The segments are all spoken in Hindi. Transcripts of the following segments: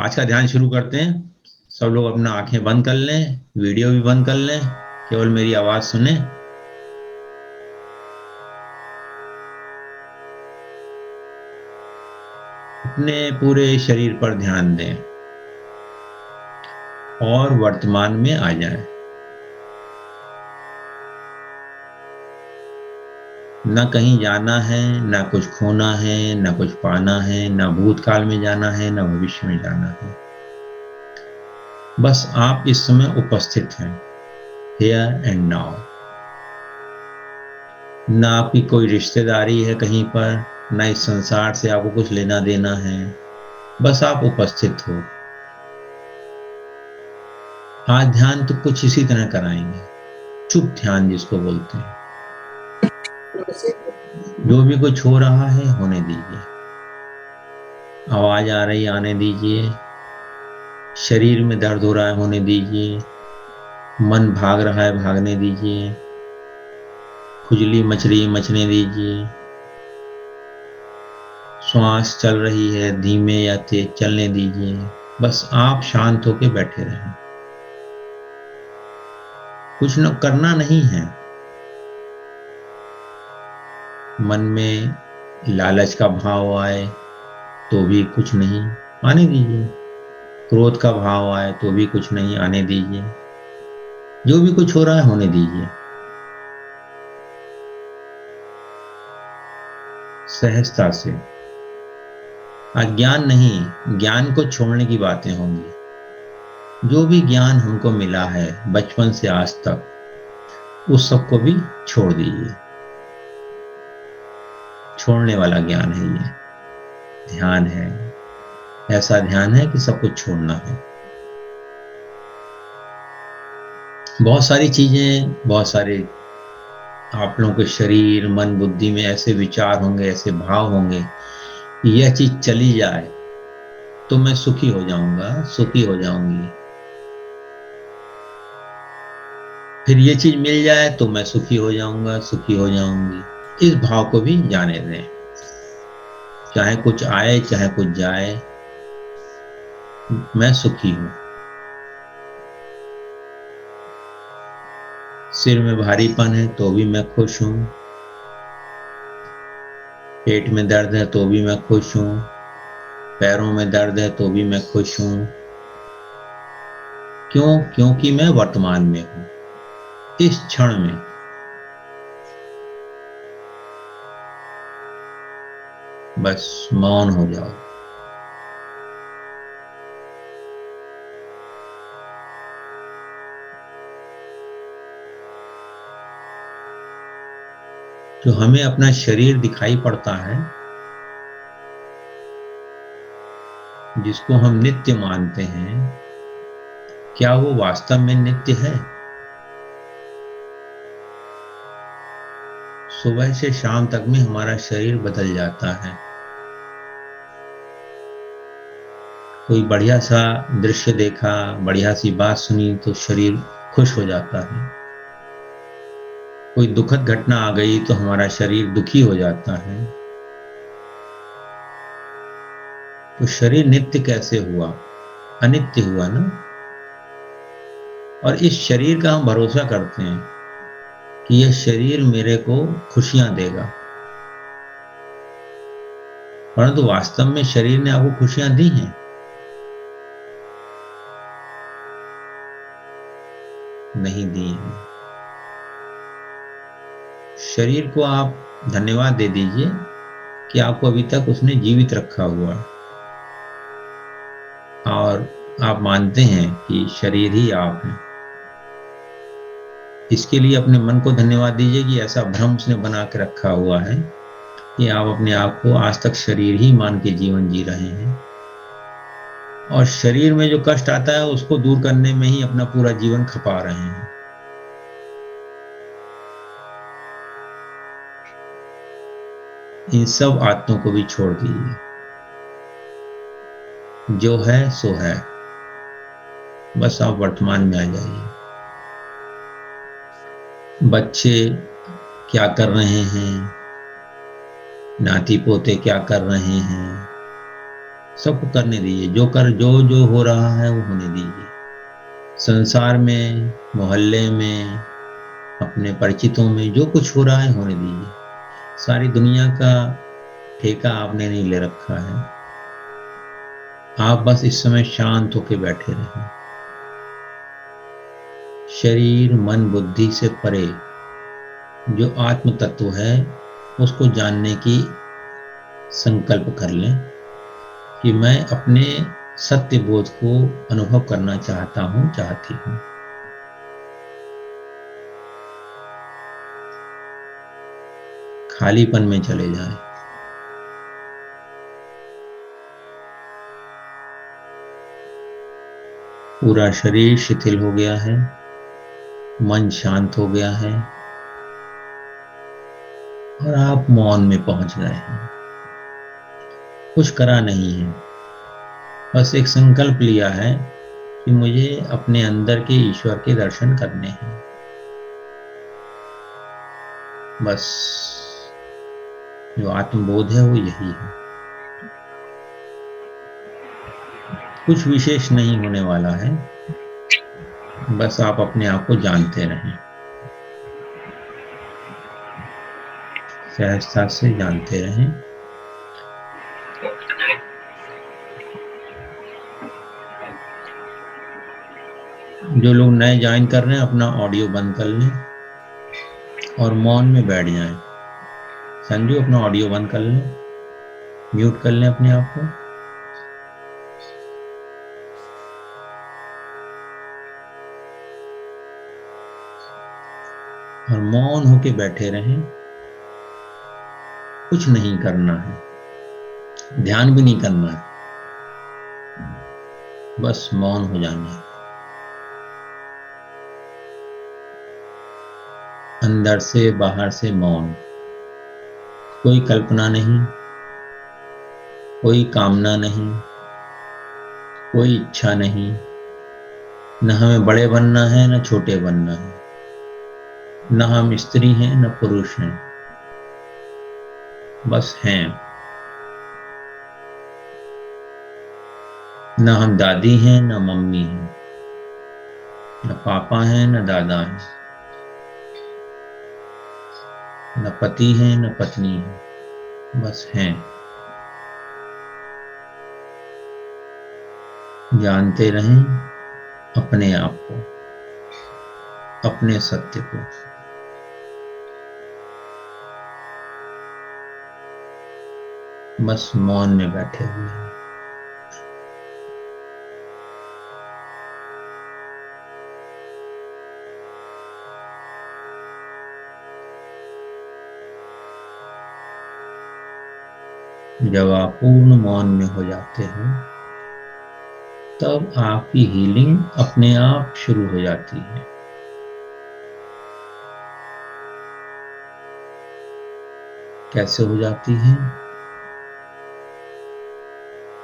आज का ध्यान शुरू करते हैं। सब लोग अपना आंखें बंद कर लें, वीडियो भी बंद कर लें, केवल मेरी आवाज सुने। अपने पूरे शरीर पर ध्यान दें और वर्तमान में आ जाएं। ना कहीं जाना है, ना कुछ खोना है, ना कुछ पाना है, ना भूतकाल में जाना है, ना भविष्य में जाना है। बस आप इस समय उपस्थित हैं, हियर एंड नाउ। ना आपकी कोई रिश्तेदारी है कहीं पर, ना इस संसार से आपको कुछ लेना देना है। बस आप उपस्थित हो। आज ध्यान तो कुछ इसी तरह कराएंगे, चुप ध्यान जिसको बोलते हैं। जो भी कुछ हो रहा है होने दीजिए। आवाज आ रही आने दीजिए। शरीर में दर्द हो रहा है होने दीजिए। मन भाग रहा है भागने दीजिए। खुजली मच रही है मचने दीजिए। श्वास चल रही है धीमे या तेज चलने दीजिए। बस आप शांत होकर बैठे रहें। कुछ न करना नहीं है। मन में लालच का भाव आए तो भी कुछ नहीं, आने दीजिए। क्रोध का भाव आए तो भी कुछ नहीं, आने दीजिए। जो भी कुछ हो रहा है होने दीजिए। सहजता से। अज्ञान नहीं, ज्ञान को छोड़ने की बातें होंगी। जो भी ज्ञान हमको मिला है बचपन से आज तक, उस सब को भी छोड़ दीजिए। छोड़ने वाला ज्ञान है ये, ध्यान है। ऐसा ध्यान है कि सब कुछ छोड़ना है। बहुत सारी चीजें, बहुत सारे आप लोगों के शरीर मन बुद्धि में ऐसे विचार होंगे, ऐसे भाव होंगे कि यह चीज चली जाए तो मैं सुखी हो जाऊंगा, सुखी हो जाऊंगी। फिर ये चीज मिल जाए तो मैं सुखी हो जाऊंगा, सुखी हो जाऊंगी। इस भाव को भी जाने दें। चाहे कुछ आए चाहे कुछ जाए, मैं सुखी हूं। सिर में भारीपन है तो भी मैं खुश हूं। पेट में दर्द है तो भी मैं खुश हूं। पैरों में दर्द है तो भी मैं खुश हूं। क्यों? क्योंकि मैं वर्तमान में हूं, इस क्षण में। बस मौन हो जाओ। जो हमें अपना शरीर दिखाई पड़ता है, जिसको हम नित्य मानते हैं, क्या वो वास्तव में नित्य है? सुबह से शाम तक में हमारा शरीर बदल जाता है। कोई बढ़िया सा दृश्य देखा, बढ़िया सी बात सुनी तो शरीर खुश हो जाता है। कोई दुखद घटना आ गई तो हमारा शरीर दुखी हो जाता है। तो शरीर नित्य कैसे हुआ? अनित्य हुआ ना। और इस शरीर का हम भरोसा करते हैं कि यह शरीर मेरे को खुशियां देगा, परंतु वास्तव में शरीर ने आपको खुशियां दी हैं? नहीं दी हैं। शरीर को आप धन्यवाद दे दीजिए कि आपको अभी तक उसने जीवित रखा हुआ है और आप मानते हैं कि शरीर ही आप हैं। इसके लिए अपने मन को धन्यवाद दीजिए कि ऐसा भ्रम उसने बना के रखा हुआ है कि आप अपने आप को आज तक शरीर ही मान के जीवन जी रहे हैं। और शरीर में जो कष्ट आता है उसको दूर करने में ही अपना पूरा जीवन खपा रहे हैं। इन सब आदतों को भी छोड़ दीजिए। जो है सो है। बस आप वर्तमान में आ जाइए। बच्चे क्या कर रहे हैं, नाती पोते क्या कर रहे हैं, सबको करने दीजिए, जो जो हो रहा है वो होने दीजिए। संसार में, मोहल्ले में, अपने परिचितों में जो कुछ हो रहा है होने दीजिए। सारी दुनिया का ठेका आपने नहीं ले रखा है। आप बस इस समय शांत होकर बैठे रहें। शरीर मन बुद्धि से परे जो आत्म तत्व है उसको जानने की संकल्प कर लें कि मैं अपने सत्य बोध को अनुभव करना चाहता हूं, चाहती हूं। खालीपन में चले जाएं। पूरा शरीर शिथिल हो गया है, मन शांत हो गया है और आप मौन में पहुंच गए हैं। कुछ करा नहीं है, बस एक संकल्प लिया है कि मुझे अपने अंदर के ईश्वर के दर्शन करने हैं। बस जो आत्मबोध है वो यही है। कुछ विशेष नहीं होने वाला है, बस आप अपने आप को जानते रहें, सहजता से जानते रहें। जो लोग नए ज्वाइन कर रहे हैं अपना ऑडियो बंद कर लें और मौन में बैठ जाएं। संजू अपना ऑडियो बंद कर लें, म्यूट कर लें अपने आप को। और मौन होके बैठे रहें। कुछ नहीं करना है, ध्यान भी नहीं करना है, बस मौन हो जाना है। अंदर से बाहर से मौन। कोई कल्पना नहीं, कोई कामना नहीं, कोई इच्छा नहीं। न हमें बड़े बनना है न छोटे बनना है, न हम स्त्री हैं न पुरुष हैं, बस हैं। न हम दादी हैं न मम्मी हैं, न पापा हैं न दादा हैं, न पति हैं न पत्नी हैं, बस हैं। जानते रहें अपने आप को, अपने सत्य को। बस मौन में बैठे हुए हैं। जब आप पूर्ण मौन में हो जाते हैं तब आपकी हीलिंग अपने आप शुरू हो जाती है। कैसे हो जाती है?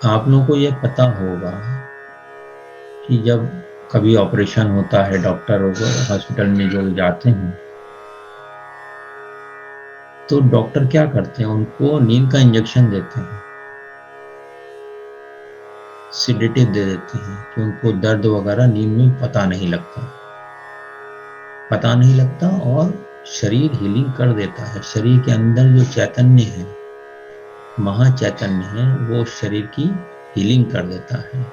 आप लोगों को यह पता होगा कि जब कभी ऑपरेशन होता है, डॉक्टर हॉस्पिटल में जो जाते हैं तो डॉक्टर क्या करते हैं, उनको नींद का इंजेक्शन देते हैं, सिडेटिव दे देते हैं कि उनको दर्द वगैरह नींद में पता नहीं लगता और शरीर हीलिंग कर देता है। शरीर के अंदर जो चैतन्य है, महाचैतन्य है, वो शरीर की हीलिंग कर देता है।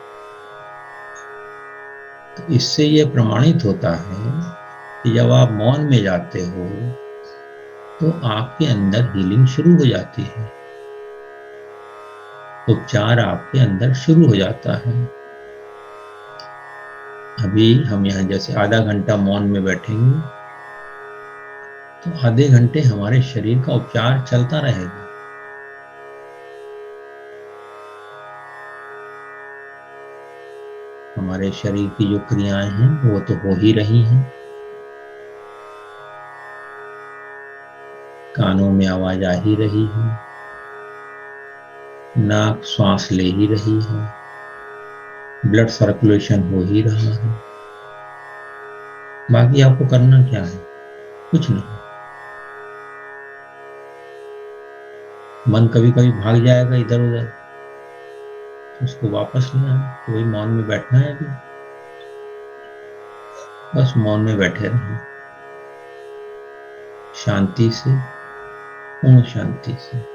तो इससे यह प्रमाणित होता है कि जब आप मौन में जाते हो तो आपके अंदर हीलिंग शुरू हो जाती है, उपचार आपके अंदर शुरू हो जाता है। अभी हम यहाँ जैसे आधा घंटा मौन में बैठेंगे तो आधे घंटे हमारे शरीर का उपचार चलता रहेगा। हमारे शरीर की जो क्रियाएं हैं वो तो हो ही रही हैं। कानों में आवाज आ ही रही है, नाक श्वास ले ही रही है, ब्लड सर्कुलेशन हो ही रहा है। बाकी आपको करना क्या है? कुछ नहीं। मन कभी कभी भाग जाएगा इधर उधर, उसको वापस ले आए। तो वही मौन में बैठना है अभी, बस मौन में बैठे रहें, शांति से, पूर्ण शांति से।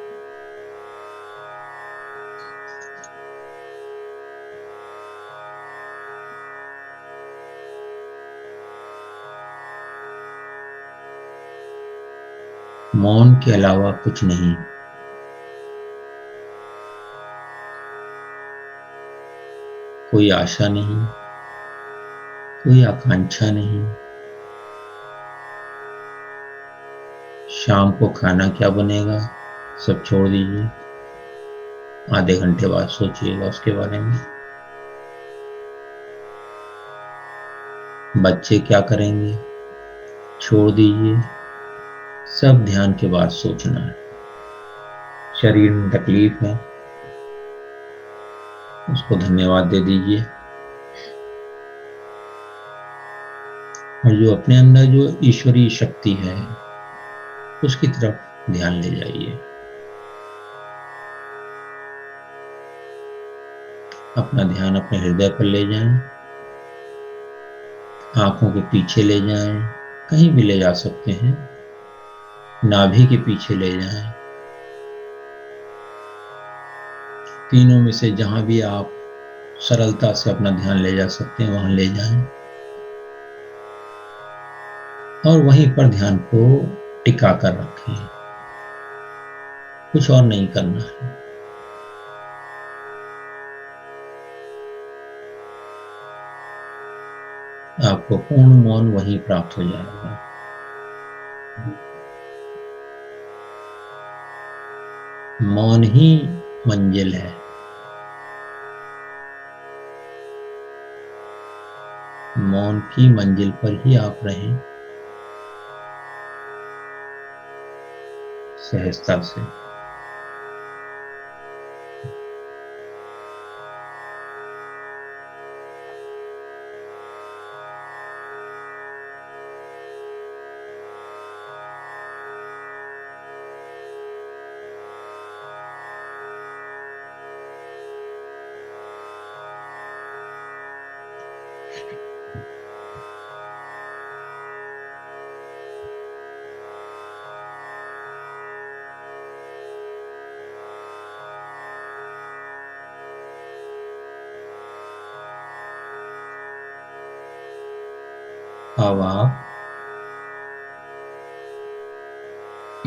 मौन के अलावा कुछ नहीं। कोई आशा नहीं, कोई आकांक्षा नहीं। शाम को खाना क्या बनेगा सब छोड़ दीजिए, आधे घंटे बाद सोचिएगा उसके बारे में। बच्चे क्या करेंगे छोड़ दीजिए, सब ध्यान के बाद सोचना है। शरीर में तकलीफ है, उसको धन्यवाद दे दीजिए, और जो अपने अंदर जो ईश्वरीय शक्ति है उसकी तरफ ध्यान ले जाइए। अपना ध्यान अपने हृदय पर ले जाएं, आंखों के पीछे ले जाएं, कहीं भी ले जा सकते हैं, नाभि के पीछे ले जाएं। तीनों में से जहां भी आप सरलता से अपना ध्यान ले जा सकते हैं वहां ले जाएं, और वहीं पर ध्यान को टिका कर रखें। कुछ और नहीं करना है। आपको पूर्ण मौन वहीं प्राप्त हो जाएगा। मौन ही मंजिल है। मौन की मंजिल पर ही आप रहें, सहजता से। अब आप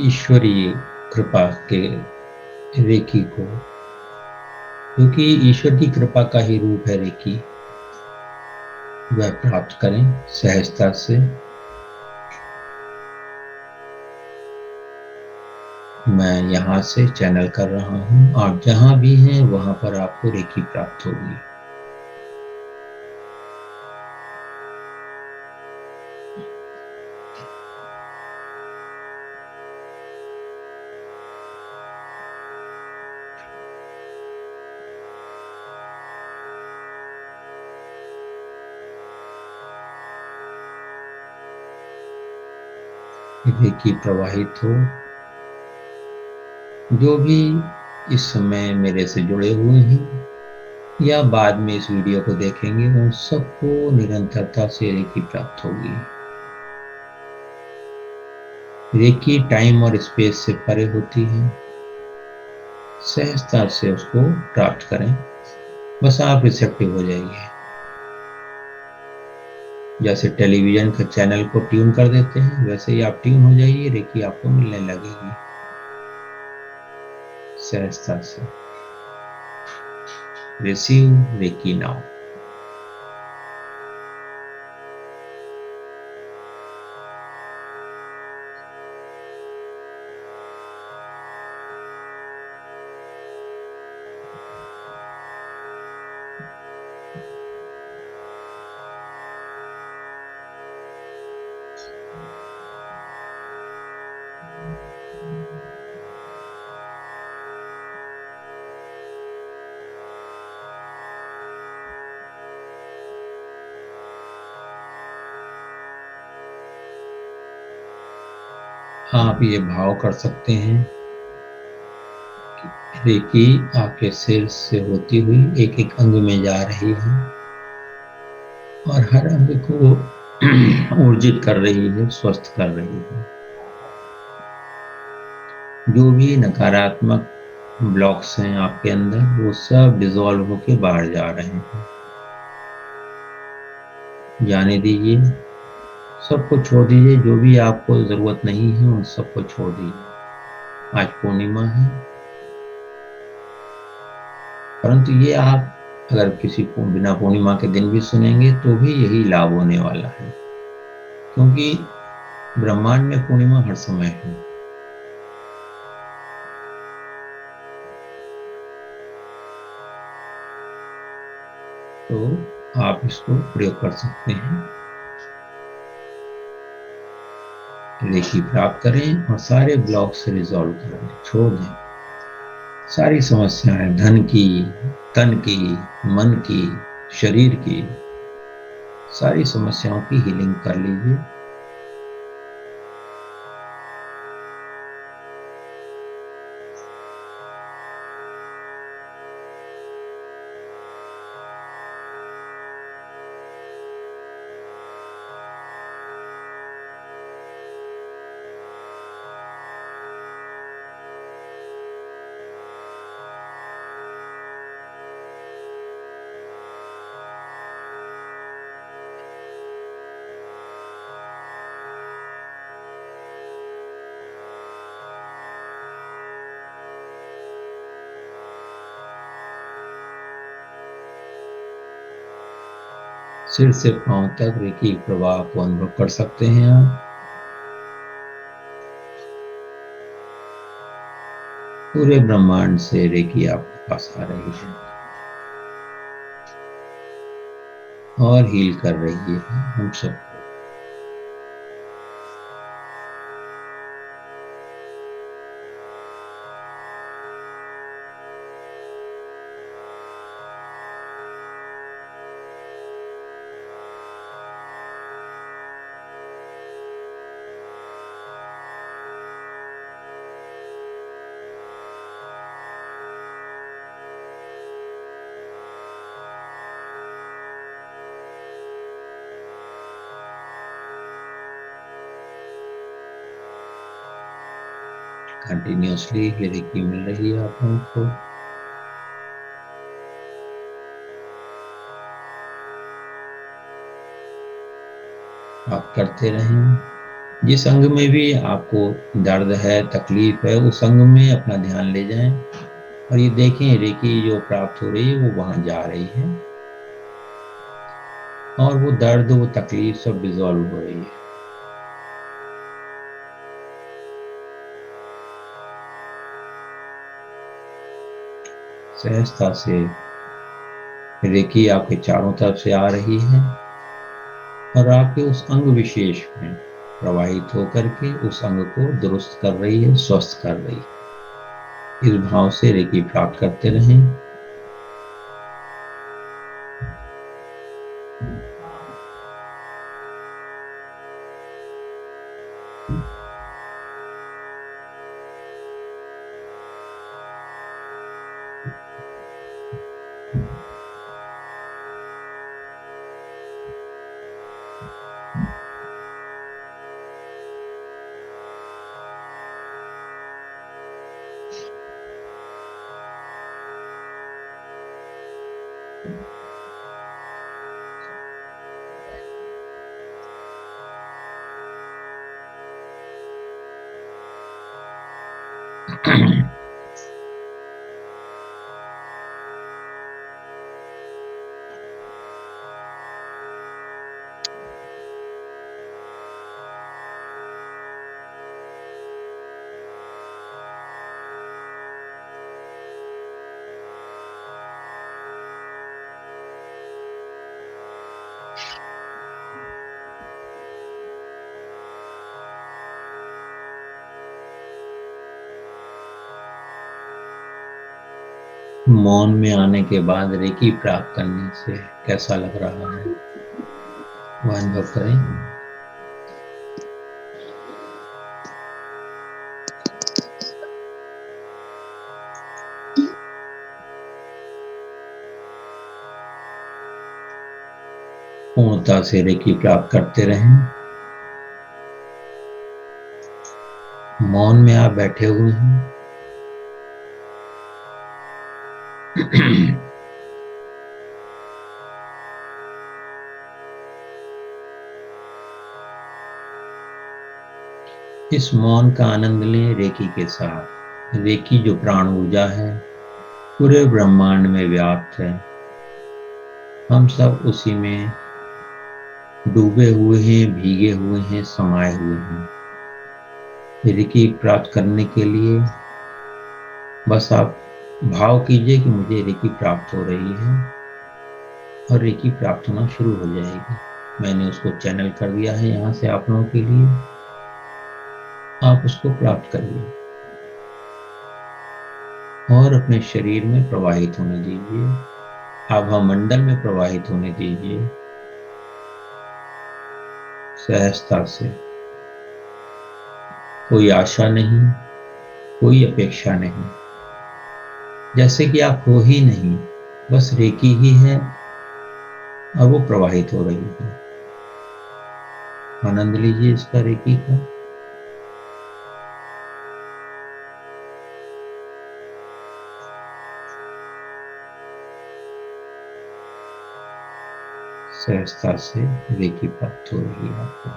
ईश्वरीय कृपा के रेकी को, क्योंकि ईश्वर की कृपा का ही रूप है रेकी, वह प्राप्त करें सहजता से। मैं यहाँ से चैनल कर रहा हूँ, आप जहाँ भी हैं वहाँ पर आपको रेकी प्राप्त होगी। रेकी प्रवाहित हो। जो भी इस समय मेरे से जुड़े हुए हैं या बाद में इस वीडियो को देखेंगे, उन सबको निरंतरता से रेकी प्राप्त होगी। रेकी टाइम और स्पेस से परे होती है, सहजता से उसको प्राप्त करें। बस आप रिसेप्टिव हो जाइए। जैसे टेलीविजन के चैनल को ट्यून कर देते हैं, वैसे ही आप ट्यून हो जाइए, रेकी आपको मिलने लगेगी सहजता से। Receive reiki now. आप ये भाव कर सकते हैं रेकी आपके सिर से होती हुई एक एक अंग में जा रही है और हर अंग को ऊर्जित कर रही है, स्वस्थ कर रही है। जो भी नकारात्मक ब्लॉक्स हैं आपके अंदर, वो सब डिसॉल्व होके बाहर जा रहे हैं। जाने दीजिए, सबको छोड़ दीजिए। जो भी आपको जरूरत नहीं है उन सबको छोड़ दीजिए। आज पूर्णिमा है, परंतु ये आप अगर किसी को बिना पूर्णिमा के दिन भी सुनेंगे तो भी यही लाभ होने वाला है, क्योंकि ब्रह्मांड में पूर्णिमा हर समय है। तो आप इसको प्रयोग कर सकते हैं। रेकी प्राप्त करें और सारे ब्लॉक से रिजॉल्व कर दें, छोड़ दें। सारी समस्याएं, धन की, तन की, मन की, शरीर की, सारी समस्याओं की हीलिंग कर लीजिए। सिर से पांव तक रेकी प्रवाह को अनुभव कर सकते हैं आप। पूरे ब्रह्मांड से रेकी आपके पास आ रही है और हील कर रही है हम सब। कंटिन्यूअसली ये रेकी मिल रही है आप लोगों को। आप करते रहें। जिस अंग में भी आपको दर्द है, तकलीफ है, उस अंग में अपना ध्यान ले जाएं और ये देखें रेकी जो प्राप्त हो रही है वो वहां जा रही है और वो दर्द, वो तकलीफ सब डिसॉल्व हो रही है। सहजता से रेकी आपके चारों तरफ से आ रही है और आपके उस अंग विशेष में प्रवाहित होकर के उस अंग को दुरुस्त कर रही है, स्वस्थ कर रही है। इस भाव से रेकी प्राप्त करते रहें। मौन में आने के बाद रेकी प्राप्त करने से कैसा लग रहा है, वह अनुभव करें। पूर्णता से रेकी प्राप्त करते रहें। मौन में आप बैठे हुए हैं। इस मौन का आनंद लें रेकी के साथ। रेकी जो प्राण ऊर्जा है, पूरे ब्रह्मांड में व्याप्त है। हम सब उसी में डूबे हुए हैं, भीगे हुए हैं, समाये हुए हैं। रेकी प्राप्त करने के लिए बस आप भाव कीजिए कि मुझे रेकी प्राप्त हो रही है, और रेकी प्राप्त होना शुरू हो जाएगी। मैंने उसको चैनल कर दिया है यहाँ से आप लोगों के लिए। आप उसको प्राप्त करिए और अपने शरीर में प्रवाहित होने दीजिए, आभा मंडल में प्रवाहित होने दीजिए सहजता से। कोई आशा नहीं, कोई अपेक्षा नहीं, जैसे कि आप हो ही नहीं, बस रेकी ही है और वो प्रवाहित हो रही है। आनंद लीजिए इसका, रेकी का। सहजता से रेकी प्राप्त हो रही है आपको।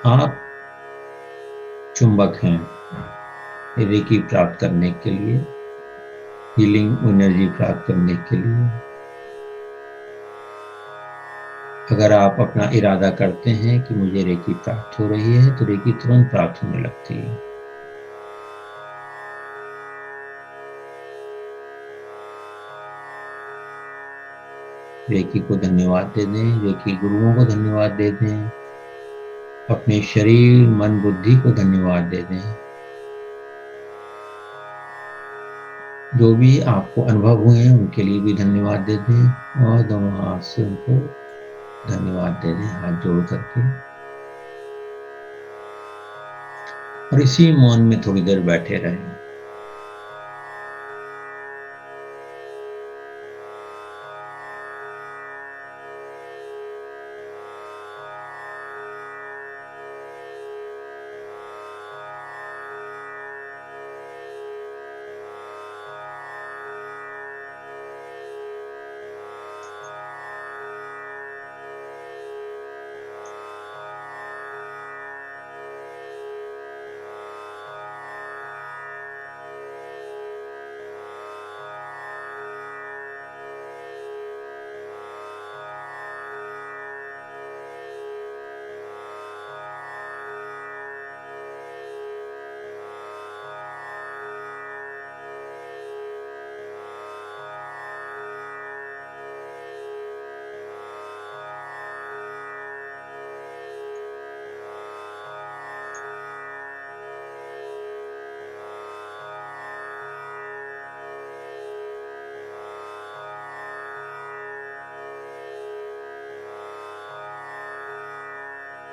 आप चुंबक हैं रेकी प्राप्त करने के लिए, हीलिंग एनर्जी प्राप्त करने के लिए। अगर आप अपना इरादा करते हैं कि मुझे रेकी प्राप्त हो रही है, तो रेकी तुरंत प्राप्त होने लगती है। रेकी को धन्यवाद दे दें, रेकी गुरुओं को धन्यवाद दे दें, अपने शरीर मन बुद्धि को धन्यवाद दे दें। जो भी आपको अनुभव हुए हैं उनके लिए भी धन्यवाद दे दें, और दोनों हाथ से उनको धन्यवाद दे दें, हाथ जोड़ करके। और इसी मौन में थोड़ी देर बैठे रहें।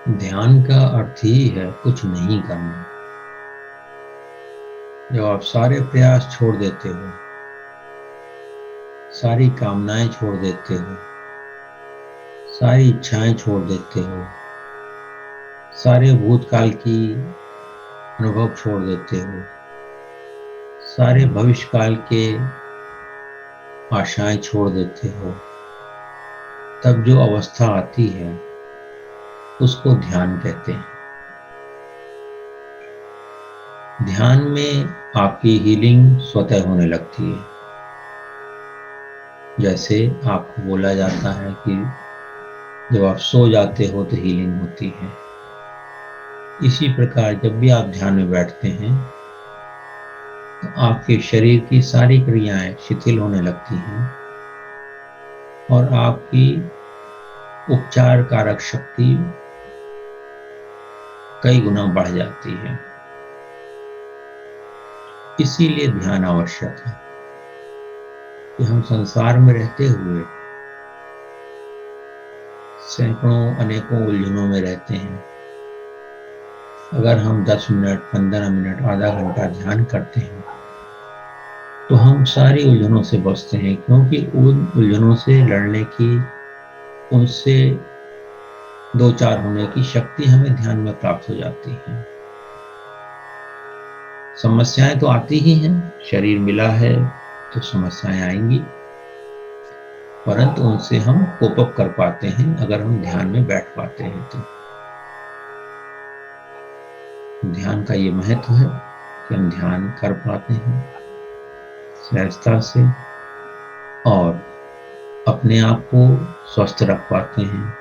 ध्यान का अर्थ ही है कुछ नहीं करना। जब आप सारे प्रयास छोड़ देते हो, सारी कामनाएं छोड़ देते हो, सारी इच्छाएं छोड़ देते हो, सारे भूतकाल की अनुभव छोड़ देते हो, सारे भविष्यकाल के आशाएं छोड़ देते हो, तब जो अवस्था आती है उसको ध्यान कहते हैं। ध्यान में आपकी हीलिंग स्वतः होने लगती है। जैसे आपको बोला जाता है कि जब आप सो जाते हो तो हीलिंग होती है, इसी प्रकार जब भी आप ध्यान में बैठते हैं तो आपके शरीर की सारी क्रियाएं शिथिल होने लगती हैं और आपकी उपचार कारक शक्ति कई गुना बढ़ जाती है। इसीलिए ध्यान आवश्यक है कि हम संसार में रहते हुए सैकड़ों अनेकों उलझनों में रहते हैं। अगर हम 10 मिनट, 15 मिनट, आधा घंटा ध्यान करते हैं तो हम सारी उलझनों से बचते हैं, क्योंकि उन उलझनों से लड़ने की, उनसे दो चार होने की शक्ति हमें ध्यान में प्राप्त हो जाती है। समस्याएं तो आती ही हैं, शरीर मिला है तो समस्याएं आएंगी, परंतु उनसे हम कोप अप कर पाते हैं अगर हम ध्यान में बैठ पाते हैं तो। ध्यान का ये महत्व है कि हम ध्यान कर पाते हैं सहजता से और अपने आप को स्वस्थ रख पाते हैं।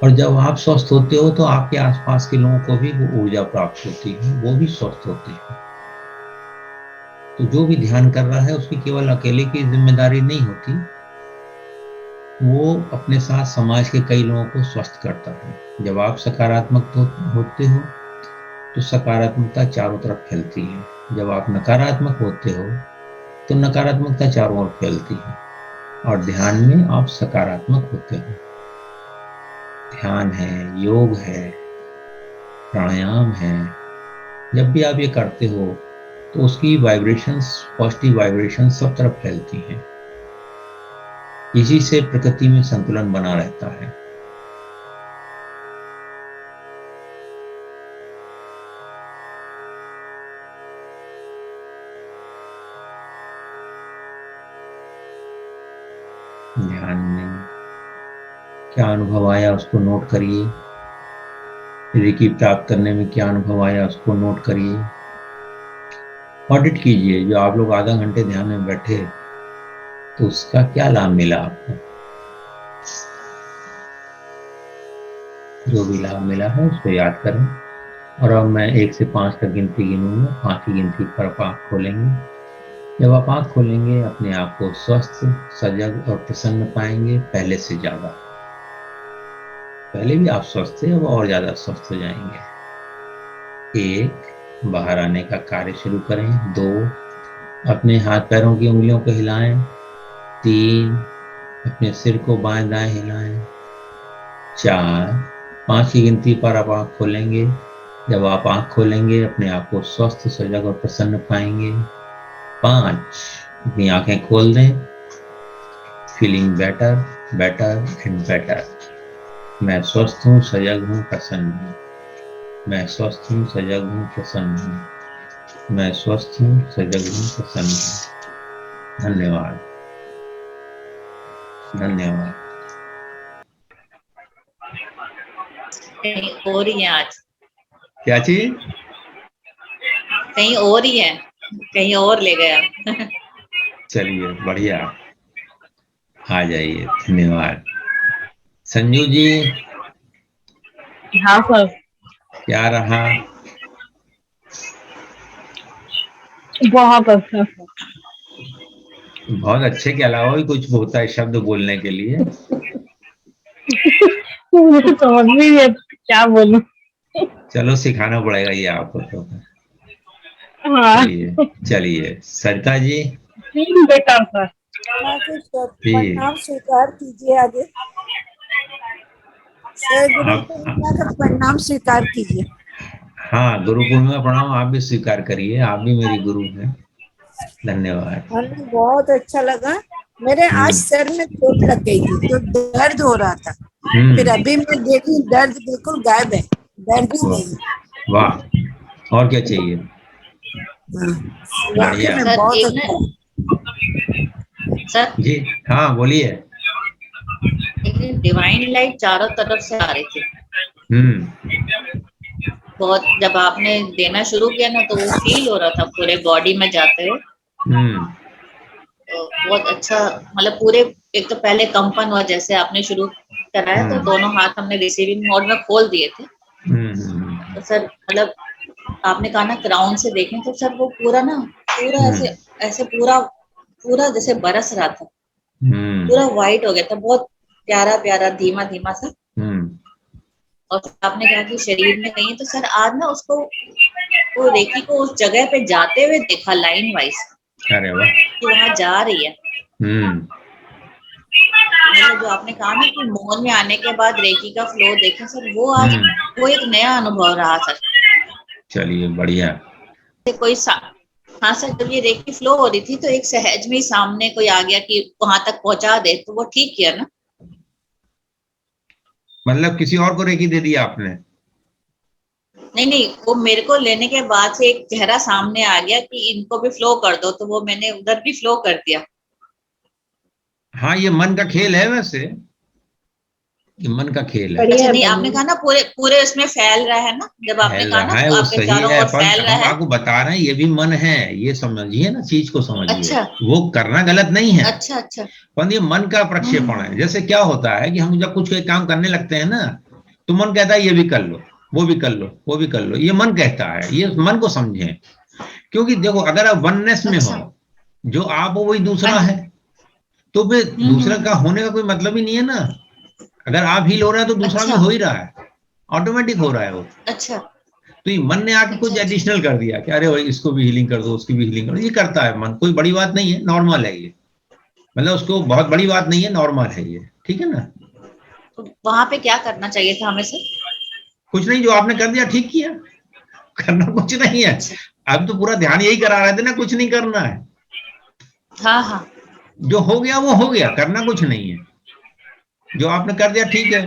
और जब आप स्वस्थ होते हो तो आपके आसपास के लोगों को भी वो ऊर्जा प्राप्त होती है, वो भी स्वस्थ होते हैं। तो जो भी ध्यान कर रहा है उसकी केवल अकेले की जिम्मेदारी नहीं होती, वो अपने साथ समाज के कई लोगों को स्वस्थ करता है। जब आप सकारात्मक होते हो तो सकारात्मकता चारों तरफ फैलती है। जब आप नकारात्मक होते हो तो नकारात्मकता चारों ओर फैलती है। और ध्यान में आप सकारात्मक होते हो। ध्यान है, योग है, प्राणायाम है, जब भी आप ये करते हो तो उसकी वाइब्रेशंस, पॉजिटिव वाइब्रेशन सब तरफ फैलती हैं। इसी से प्रकृति में संतुलन बना रहता है। ध्यान में क्या अनुभव आया उसको नोट करिए। रेकी प्राप्त करने में क्या अनुभव आया उसको नोट करिए। ऑडिट कीजिए, जो आप लोग आधा घंटे ध्यान में बैठे तो उसका क्या लाभ मिला आपको। जो भी लाभ मिला है उसको याद करें। और अब मैं 1 से 5 तक गिनती गिनूंगा। 5 की गिनती पर आप आँख खोलेंगे। जब आप आँख खोलेंगे अपने आप को स्वस्थ, सजग और प्रसन्न पाएंगे, पहले से ज्यादा। पहले भी आप स्वस्थ थे, अब और ज्यादा स्वस्थ हो जाएंगे। 1, बाहर आने का कार्य शुरू करें। 2, अपने हाथ पैरों की उंगलियों को हिलाएं। 3, अपने सिर को बाएं दाएं हिलाएं। 4, 5 की गिनती पर आप आँख खोलेंगे। जब आप आँख खोलेंगे अपने आप को स्वस्थ, सजग और प्रसन्न पाएंगे। 5, अपनी आंखें खोल दें। Feeling better, better and better. मैं स्वस्थ हूँ, सजग हूँ, प्रसन्न हूँ। मैं स्वस्थ हूँ, सजग हूँ, प्रसन्न हूँ। मैं स्वस्थ हूँ, सजग हूँ, प्रसन्न हूँ। धन्यवाद, धन्यवाद। कहीं और ही है आज। क्या चीज? कहीं और ही है, कहीं और ले गया। चलिए बढ़िया, आ जाइए। धन्यवाद। संजू जी। हाँ सर। क्या रहा? बहुत अच्छा सर। बहुत अच्छे के अलावा भी कुछ होता है शब्द बोलने के लिए? मुझे समझ नहीं है क्या बोलूं। चलो सिखाना पड़ेगा ये आपको तो। हाँ चलिए चलिए, सरिता जी। बेटा सर। ठीक। प्रणाम स्वीकार कीजिए। आगे सर, गुरु आप, पूर्णिमा का प्रणाम स्वीकार कीजिए। हाँ, गुरु पूर्णिमा प्रणाम। आप भी स्वीकार करिए, आप भी मेरी गुरु हैं। धन्यवाद। हमें बहुत अच्छा लगा। मेरे आज हम्म सर में चोट लग गई थी तो दर्द हो रहा था। फिर हम्म। अभी मैं देखी दर्द बिल्कुल गायब है, दर्द ही नहीं है। वाह, और क्या चाहिए। हाँ, वाकई बढ़िया में सर बहुत एक अच्छा ना, है। सर जी। हाँ बोलिए। एक डिवाइन लाइट चारों तरफ से आ रही थी। हम्म बहुत, जब आपने देना शुरू किया ना तो वो फील हो रहा था पूरे बॉडी में जाते हुए। हम्म तो बहुत अच्छा, मतलब पूरे, एक तो पहले कंपन हुआ जैसे आपने शुरू कराया तो हम्म दोनों हाथ हमने रिसीविंग मोड में खोल दिए थे। हम्म तो सर मतलब आपने कहा ना क्राउन से देखें, तो सर वो पूरा ना, पूरा हम्म ऐसे ऐसे पूरा पूरा जैसे बरस रहा था, हम्म पूरा वाइट हो गया था। बहुत प्यारा प्यारा धीमा धीमा सा। हम्म और फिर आपने कहा कि शरीर में नहीं है, तो सर आज ना उसको वो रेकी को उस जगह पे जाते हुए देखा लाइन वाइज अरे वाह। कि वहां जा रही है। मतलब जो आपने कहा ना कि मौन में आने के बाद रेकी का फ्लो देखें सर, वो आज वो एक नया अनुभव रहा सर। चलिए बढ़िया। हाँ सर, जब ये रेकी फ्लो हो रही थी तो एक सहज में ही सामने कोई आ गया कि वहां तक पहुंचा दे, तो वो ठीक किया ना। मतलब किसी और को रेकी दे दिया आपने? नहीं, वो मेरे को लेने के बाद से एक चेहरा सामने आ गया कि इनको भी फ्लो कर दो, तो वो मैंने उधर भी फ्लो कर दिया। हाँ, ये मन का खेल है वैसे, ये मन का खेल है। अच्छा, नहीं आपने कहा ना पूरे पूरे उसमें फैल रहा है ना, जब आपने फैल कहा रहा ना है, वो आपके सही चारों है, ओर पर फैल रहा हम है। आपको बता रहे हैं ये भी मन है, ये समझिए ना, चीज को समझिए। अच्छा वो करना गलत नहीं है, अच्छा अच्छा। पर ये मन का प्रक्षेपण है। जैसे क्या होता है कि हम जब कुछ एक काम करने लगते हैं ना, तो मन कहता है ये भी कर लो, वो भी कर लो, वो भी कर लो, ये मन कहता है, ये मन को समझें। क्योंकि देखो, अगर आप वननेस में हो, अच्छा। जो आप हो वही दूसरा हाँ जी। है, तो फिर दूसरा का होने का कोई मतलब ही नहीं है ना। अगर आप हील हो रहा है तो दूसरा भी अच्छा हो ही रहा है, ऑटोमेटिक हो रहा है वो। अच्छा तो ये मन ने आके अच्छा कुछ अच्छा। एडिशनल कर दिया कि अरे भाई इसको भी हीलिंग कर दो, उसकी भी हीलिंग कर दो, ये करता है मन, कोई बड़ी बात नहीं है, नॉर्मल है ये। मतलब उसको बहुत बड़ी बात नहीं है, नॉर्मल है ये, ठीक है ना। तो वहां पे क्या करना चाहिए था हमें सर? कुछ नहीं, जो आपने कर दिया ठीक किया, करना कुछ नहीं है। अच्छा। अब तो पूरा ध्यान यही करा रहे थे ना, कुछ नहीं करना है, हाँ हाँ। जो हो गया वो हो गया, करना कुछ नहीं है। जो आपने कर दिया ठीक है,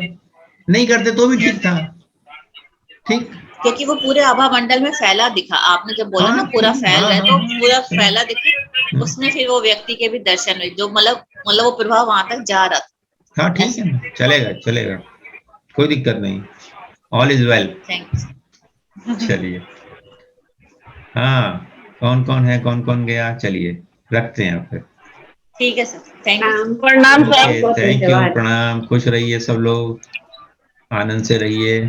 नहीं करते तो भी ठीक था, ठीक। क्योंकि वो पूरे आभा मंडल में फैला दिखा, आपने जब बोला हाँ ना पूरा ठीक, फैल हाँ रहा है, हाँ तो हाँ, पूरा सही। फैला दिखा। उसमें फिर वो व्यक्ति के भी दर्शन हुए, जो मतलब वो प्रभाव वहां तक जा रहा था हाँ ठीक ऐसा। है ना, चलेगा चलेगा, कोई दिक्कत नहीं, all is well. Thank you. चलिए, हाँ, कौन कौन है, कौन कौन गया, चलिए रखते हैं फिर। ठीक है सर, थैंक यू। प्रणाम सर। ओके, थैंक यू, प्रणाम, खुश रहिए सब लोग, आनंद से रहिए।